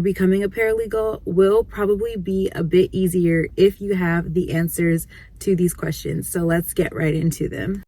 Becoming a paralegal will probably be a bit easier if you have the answers to these questions. So let's get right into them.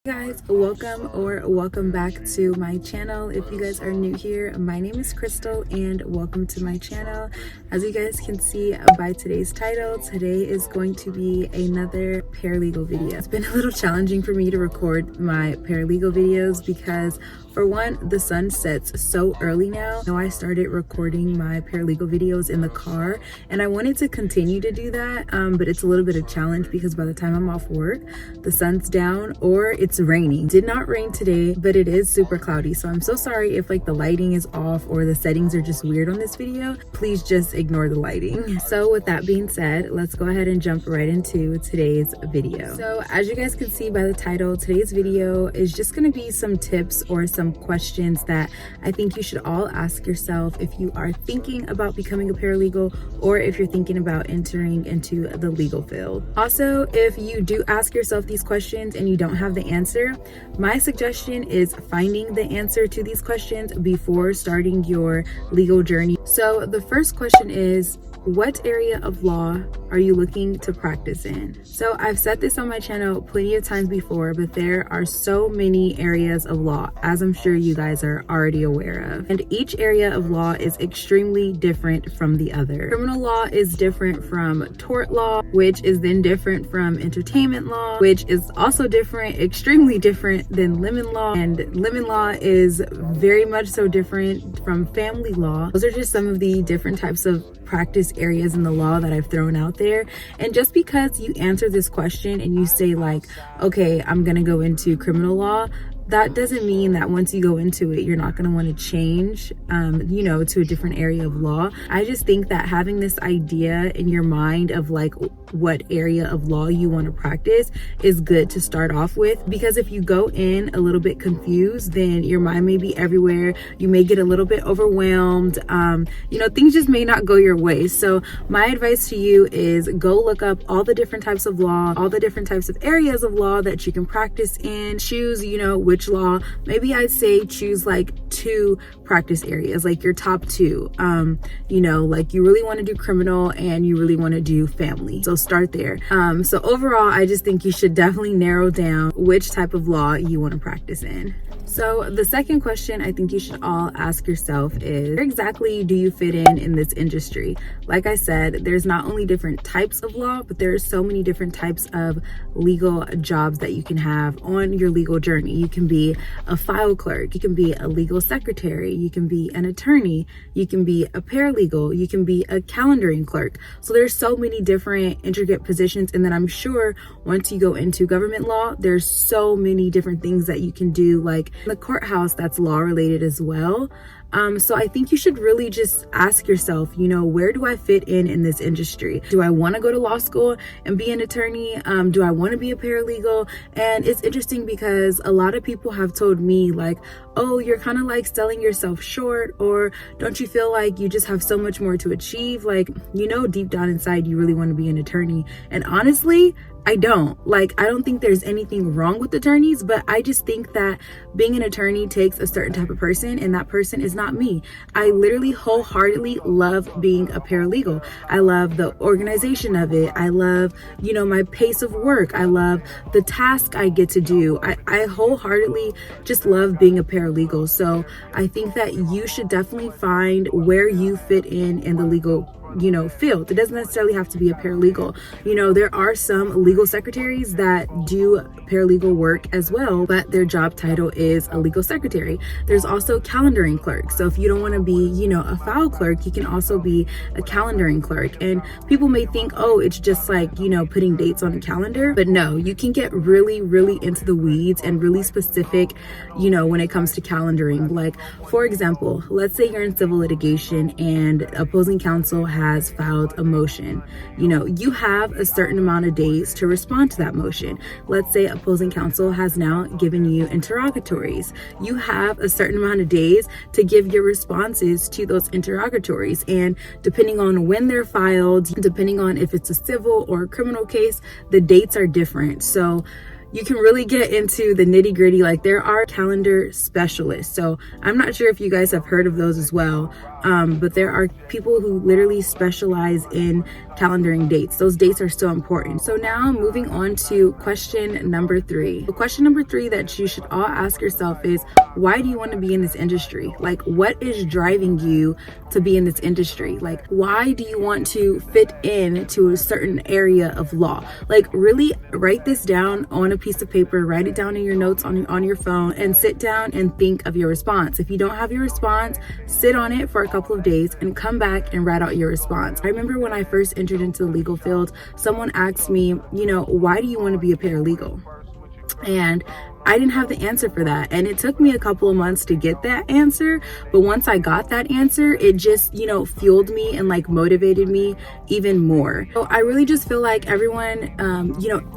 Guys, welcome back to my channel. If you guys are new here, my name is Crystal and welcome to my channel. As you guys can see by today's title, today is going to be another paralegal video. It's been a little challenging for me to record my paralegal videos because, for one, the sun sets so early now. Now I started recording my paralegal videos in the car and I wanted to continue to do that, but it's a little bit of a challenge because by the time I'm off work, the sun's down or it's raining. Did not rain today, but it is super cloudy, so I'm so sorry if like the lighting is off or the settings are just weird on this video. Please just ignore the lighting. So with that being said, let's go ahead and jump right into today's video. So as you guys can see by the title, today's video is just going to be some tips or some questions that I think you should all ask yourself if you are thinking about becoming a paralegal or if you're thinking about entering into the legal field. Also, if you do ask yourself these questions and you don't have the answer, my suggestion is finding the answer to these questions before starting your legal journey. So the first question is, what area of law are you looking to practice in? So I've said this on my channel plenty of times before, but there are so many areas of law, as I'm sure you guys are already aware of. And each area of law is extremely different from the other. Criminal law is different from tort law, which is then different from entertainment law, which is also different, extremely different than lemon law. And lemon law is very much so different from family law. Those are just some of the different types of practice areas in the law that I've thrown out there. And just because you answer this question and you say like, okay, I'm gonna go into criminal law, that doesn't mean that once you go into it, you're not going to want to change, to a different area of law. I just think that having this idea in your mind of like what area of law you want to practice is good to start off with, because if you go in a little bit confused, then your mind may be everywhere. You may get a little bit overwhelmed. Things just may not go your way. So my advice to you is go look up all the different types of law, all the different types of areas of law that you can practice in. Choose, which law. Maybe I'd say choose like 2 practice areas, like your top 2. Like you really want to do criminal and you really want to do family. So start there. So overall, I just think you should definitely narrow down which type of law you want to practice in. So the second question I think you should all ask yourself is, where exactly do you fit in this industry? Like I said, there's not only different types of law, but there are so many different types of legal jobs that you can have on your legal journey. You can be a file clerk, you can be a legal secretary, you can be an attorney, you can be a paralegal, you can be a calendaring clerk. So there's so many different intricate positions. And then I'm sure once you go into government law, there's so many different things that you can do, like the courthouse, that's law related as well. So I think you should really just ask yourself, where do I fit in this industry? Do I want to go to law school and be an attorney? Do I want to be a paralegal? And it's interesting because a lot of people have told me like, oh, you're kind of like selling yourself short, or don't you feel like you just have so much more to achieve? Like, deep down inside, you really want to be an attorney. And honestly, I don't think there's anything wrong with attorneys, but I just think that being an attorney takes a certain type of person, and that person is not me. I literally wholeheartedly love being a paralegal. I love the organization of it. I love, my pace of work. I love the task I get to do. I wholeheartedly just love being a paralegal. So I think that you should definitely find where you fit in the legal field. It doesn't necessarily have to be a paralegal. There are some legal secretaries that do paralegal work as well, but their job title is a legal secretary. There's also calendaring clerks. So if you don't want to be, a file clerk, you can also be a calendaring clerk. And people may think, oh, it's just like, putting dates on a calendar. But no, you can get really, really into the weeds and really specific, when it comes to calendaring. Like, for example, let's say you're in civil litigation and opposing counsel has filed a motion. You have a certain amount of days to respond to that motion. Let's say opposing counsel has now given you interrogatories. You have a certain amount of days to give your responses to those interrogatories. And depending on when they're filed, depending on if it's a civil or a criminal case, the dates are different. So you can really get into the nitty gritty. Like there are calendar specialists. So I'm not sure if you guys have heard of those as well. But there are people who literally specialize in calendaring dates. Those dates are so important. So now moving on to question number 3. The question number 3 that you should all ask yourself is, why do you want to be in this industry? Like, what is driving you to be in this industry? Like, why do you want to fit in to a certain area of law? Like, really write this down on a piece of paper, write it down in your notes on your phone, and sit down and think of your response. If you don't have your response, sit on it for a couple of days and come back and write out your response. I remember when I first entered into the legal field, someone asked me, why do you want to be a paralegal? And I didn't have the answer for that. And it took me a couple of months to get that answer. But once I got that answer, it just, fueled me and like motivated me even more. So I really just feel like everyone,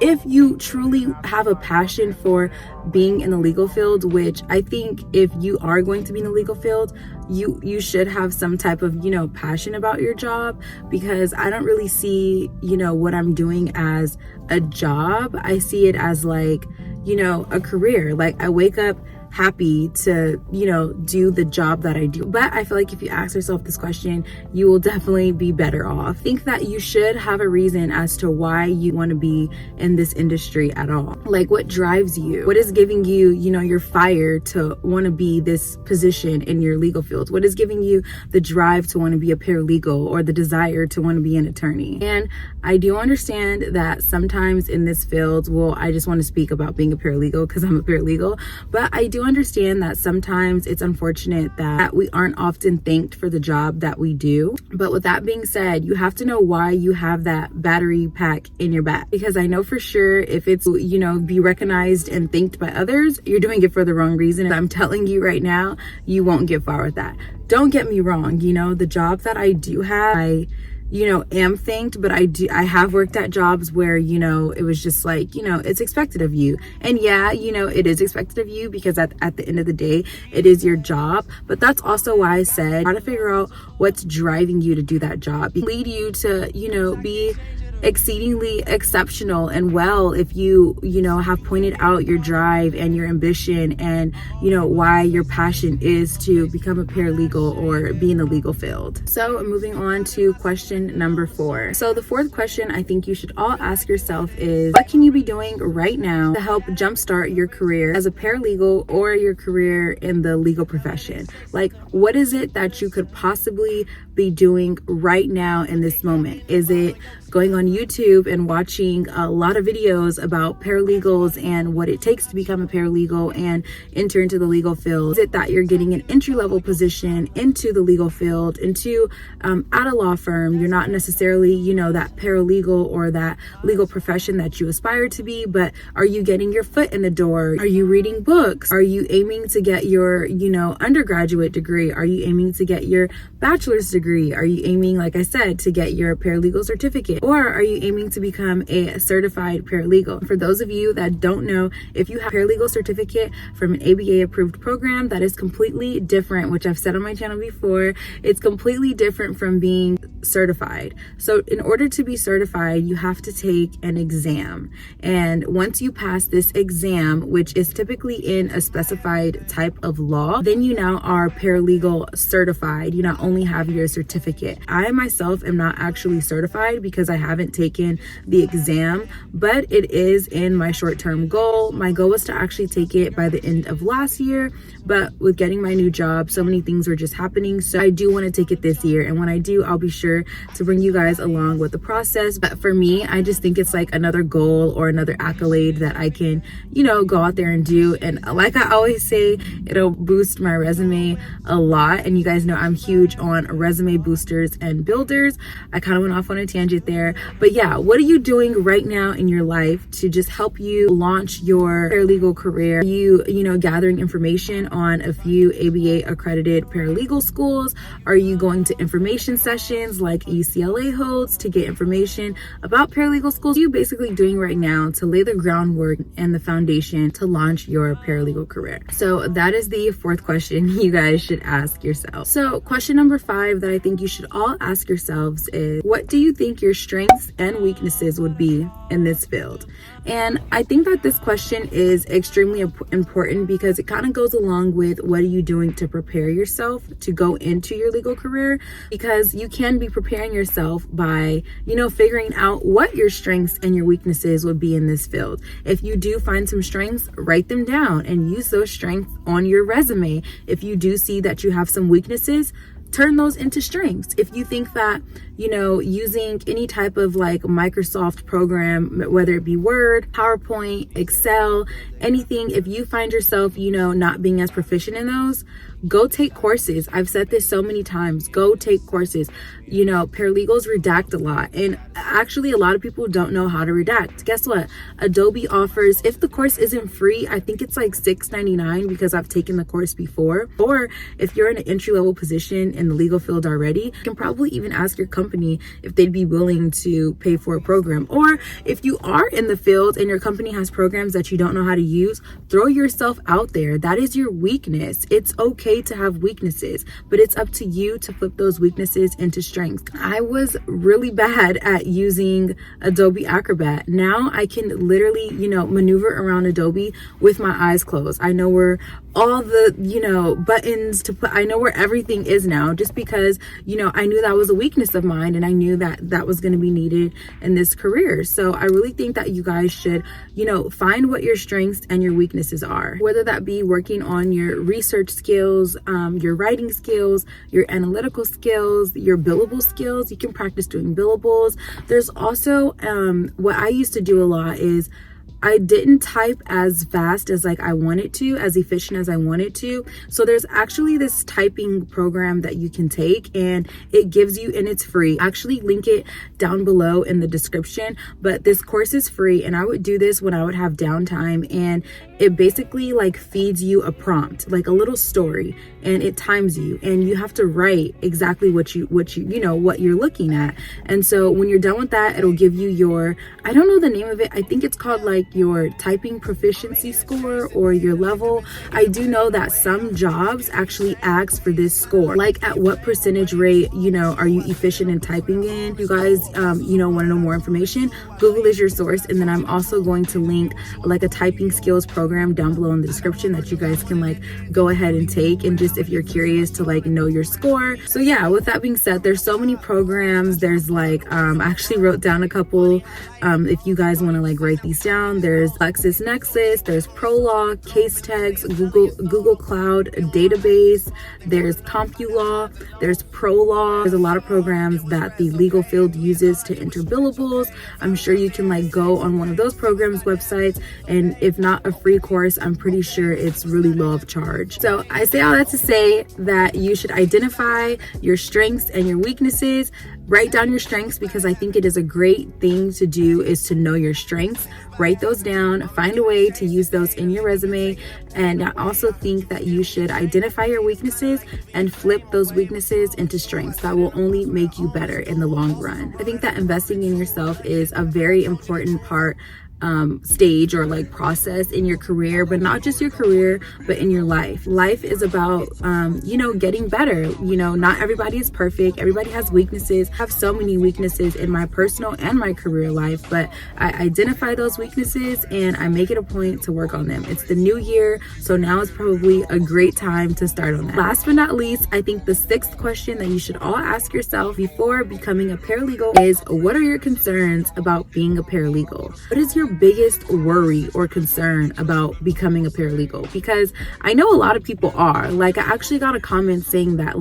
if you truly have a passion for being in the legal field, which I think if you are going to be in the legal field, you should have some type of, passion about your job, because I don't really see, what I'm doing as a job. I see it as like, a career. Like I wake up happy to, do the job that I do. But I feel like if you ask yourself this question, you will definitely be better off. I think that you should have a reason as to why you want to be in this industry at all. Like what drives you? What is giving you, your fire to want to be this position in your legal field? What is giving you the drive to want to be a paralegal or the desire to want to be an attorney? And I do understand that sometimes in this field, I just want to speak about being a paralegal because I'm a paralegal, but I do understand that sometimes it's unfortunate that we aren't often thanked for the job that we do. But with that being said, you have to know why you have that battery pack in your back, because I know for sure if it's, be recognized and thanked by others, you're doing it for the wrong reason. I'm telling you right now, you won't get far with that. Don't get me wrong, the job that I do have, I am thanked, but I have worked at jobs where, it was just like, it's expected of you. And yeah, it is expected of you because at the end of the day, it is your job. But that's also why I said, how to figure out what's driving you to do that job. It lead you to, be exceedingly exceptional and well if you have pointed out your drive and your ambition and why your passion is to become a paralegal or be in the legal field. So moving on to question number 4. So the 4th question I think you should all ask yourself is, what can you be doing right now to help jumpstart your career as a paralegal or your career in the legal profession? Like, what is it that you could possibly be doing right now in this moment? Is it going on YouTube and watching a lot of videos about paralegals and what it takes to become a paralegal and enter into the legal field? Is it that you're getting an entry-level position into the legal field, at a law firm? You're not necessarily, that paralegal or that legal profession that you aspire to be, but are you getting your foot in the door? Are you reading books? Are you aiming to get your, undergraduate degree? Are you aiming to get your bachelor's degree? Are you aiming, like I said, to get your paralegal certificate? Or are you aiming to become a certified paralegal? For those of you that don't know, if you have a paralegal certificate from an ABA approved program, that is completely different, which I've said on my channel before. It's completely different from being certified. So in order to be certified, you have to take an exam. And once you pass this exam, which is typically in a specified type of law, then you now are paralegal certified. You not only have your certificate. I myself am not actually certified because I haven't taken the exam, but it is in my short-term goal. My goal was to actually take it by the end of last year, but with getting my new job, so many things were just happening. So I do want to take it this year. And when I do, I'll be sure to bring you guys along with the process. But for me, I just think it's like another goal or another accolade that I can, go out there and do. And like I always say, it'll boost my resume a lot. And you guys know I'm huge on resume boosters and builders. I kind of went off on a tangent there. But yeah, what are you doing right now in your life to just help you launch your paralegal career? Are you, gathering information on a few ABA accredited paralegal schools? Are you going to information sessions like UCLA holds to get information about paralegal schools? What are you basically doing right now to lay the groundwork and the foundation to launch your paralegal career? So that is the 4th question you guys should ask yourself. So question number 5 that I think you should all ask yourselves is, what do you think your strengths strengths and weaknesses would be in this field? And I think that this question is extremely important because it kind of goes along with what are you doing to prepare yourself to go into your legal career, because you can be preparing yourself by, figuring out what your strengths and your weaknesses would be in this field. If you do find some strengths, write them down and use those strengths on your resume. If you do see that you have some weaknesses, turn those into strengths. If you think that, using any type of like Microsoft program, whether it be Word, PowerPoint, Excel, anything, if you find yourself, not being as proficient in those, go take courses. I've said this so many times, go take courses. Paralegals redact a lot. And actually a lot of people don't know how to redact. Guess what? Adobe offers, if the course isn't free, I think it's like $6.99 because I've taken the course before. Or if you're in an entry-level position in the legal field already, you can probably even ask your company if they'd be willing to pay for a program. Or if you are in the field and your company has programs that you don't know how to use, throw yourself out there. That is your weakness. It's okay to have weaknesses, but it's up to you to flip those weaknesses into strengths. I was really bad at using Adobe Acrobat. Now I can literally, maneuver around Adobe with my eyes closed. I know where all the, buttons to put, I know where everything is now, just because, I knew that was a weakness of mine and I knew that that was going to be needed in this career. So I really think that you guys should, find what your strengths and your weaknesses are, whether that be working on your research skills, your writing skills, your analytical skills, your billable skills. You can practice doing billables. There's also, what I used to do a lot is I didn't type as fast as I wanted to, as efficient as I wanted to. So there's actually this typing program that you can take and it gives you, and it's free. Actually link it down below in the description, but this course is free and I would do this when I would have downtime, and it basically feeds you a prompt, like a little story, and it times you and you have to write exactly what you're looking at. And so when you're done with that, it'll give you your, I don't know the name of it. I think it's called your typing proficiency score or your level. I do know that some jobs actually ask for this score, like at what percentage rate, are you efficient in typing in. You guys, want to know more information, Google is your source. And then I'm also going to link a typing skills program down below in the description that you guys can go ahead and take, and just if you're curious to know your score. So yeah, with that being said, there's so many programs. There's I actually wrote down a couple, if you guys want to write these down. There's LexisNexis, there's ProLaw, Casetext, Google Cloud Database, there's CompuLaw, there's ProLaw. There's a lot of programs that the legal field uses to enter billables. I'm sure you can go on one of those programs' websites, and if not a free course, I'm pretty sure it's really low of charge. So I say all that to say that you should identify your strengths and your weaknesses. Write down your strengths, because I think it is a great thing to do, is to know your strengths. Write those down, find a way to use those in your resume. And I also think that you should identify your weaknesses and flip those weaknesses into strengths. That will only make you better in the long run. I think that investing in yourself is a very important part stage or process in your career, but not just your career, but in your life. Life is about getting better. Not everybody is perfect. Everybody has weaknesses. I have so many weaknesses in my personal and my career life, but I identify those weaknesses and I make it a point to work on them. It's the new year, so now is probably a great time to start on that. Last but not least, I think the sixth question that you should all ask yourself before becoming a paralegal is, what are your concerns about being a paralegal? What is your biggest worry or concern about becoming a paralegal? Because I know a lot of people are. I actually got a comment saying that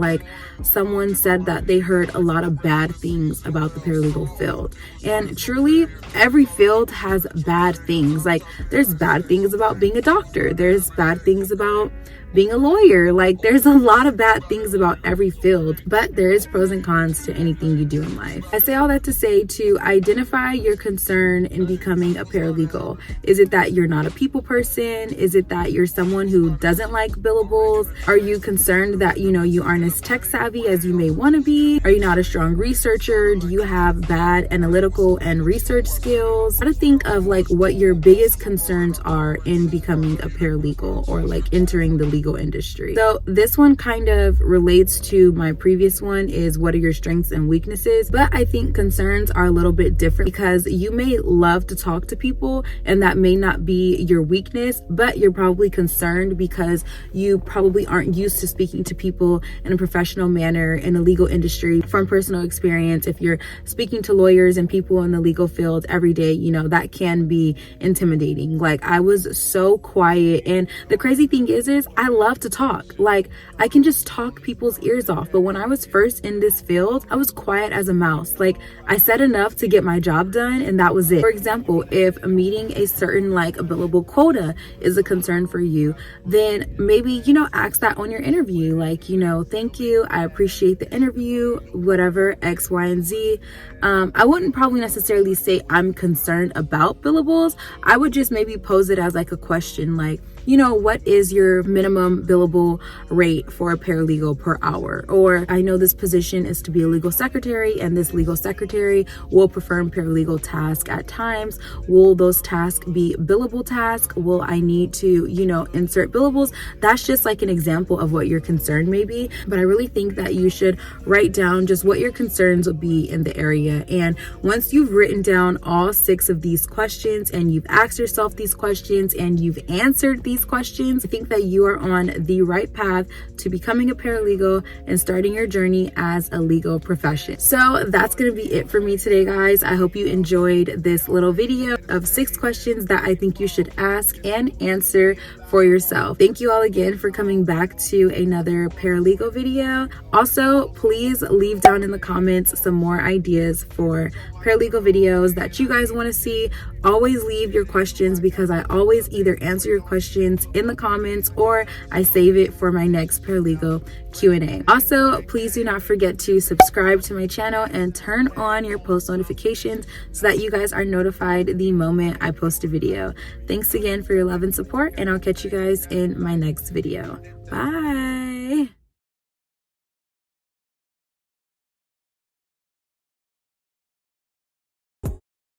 someone said that they heard a lot of bad things about the paralegal field. And truly, every field has bad things. There's bad things about being a doctor. There's bad things about being a lawyer. There's a lot of bad things about every field, but there is pros and cons to anything you do in life. I say all that to say to identify your concern in becoming a paralegal? Is it that you're not a people person? Is it that you're someone who doesn't like billables? Are you concerned that, you aren't as tech savvy as you may want to be? Are you not a strong researcher? Do you have bad analytical and research skills? Try to think of like what your biggest concerns are in becoming a paralegal or like entering the legal industry. So this one kind of relates to my previous one, is what are your strengths and weaknesses? But I think concerns are a little bit different, because you may love to talk to people and that may not be your weakness, but you're probably concerned because you probably aren't used to speaking to people in a professional manner in the legal industry. From personal experience, if you're speaking to lawyers and people in the legal field every day, that can be intimidating. Like, I was so quiet, and the crazy thing is I love to talk. Like, I can just talk people's ears off. But when I was first in this field, I was quiet as a mouse. Like, I said enough to get my job done, and that was it. For example, if meeting a certain like billable quota is a concern for you, then maybe, ask that on your interview. Like, thank you, I appreciate the interview, whatever, X, Y, and Z. I wouldn't probably necessarily say I'm concerned about billables. I would just maybe pose it as like a question, like, what is your minimum billable rate for a paralegal per hour? Or, I know this position is to be a legal secretary, and this legal secretary will perform paralegal tasks at times. Will those tasks be billable tasks? Will I need to, insert billables? That's just like an example of what your concern may be. But I really think that you should write down just what your concerns will be in the area. And once you've written down all 6 of these questions, and you've asked yourself these questions, and you've answered these questions, I think that you are on the right path to becoming a paralegal and starting your journey as a legal profession. So that's going to be it for me today, guys. I hope you enjoyed this little video of 6 questions that I think you should ask and answer for yourself. Thank you all again for coming back to another paralegal video. Also, please leave down in the comments some more ideas for paralegal videos that you guys want to see. Always leave your questions, because I always either answer your questions in the comments or I save it for my next paralegal Q&A. Also, please do not forget to subscribe to my channel and turn on your post notifications so that you guys are notified the moment I post a video. Thanks again for your love and support, and I'll catch you guys in my next video. Bye.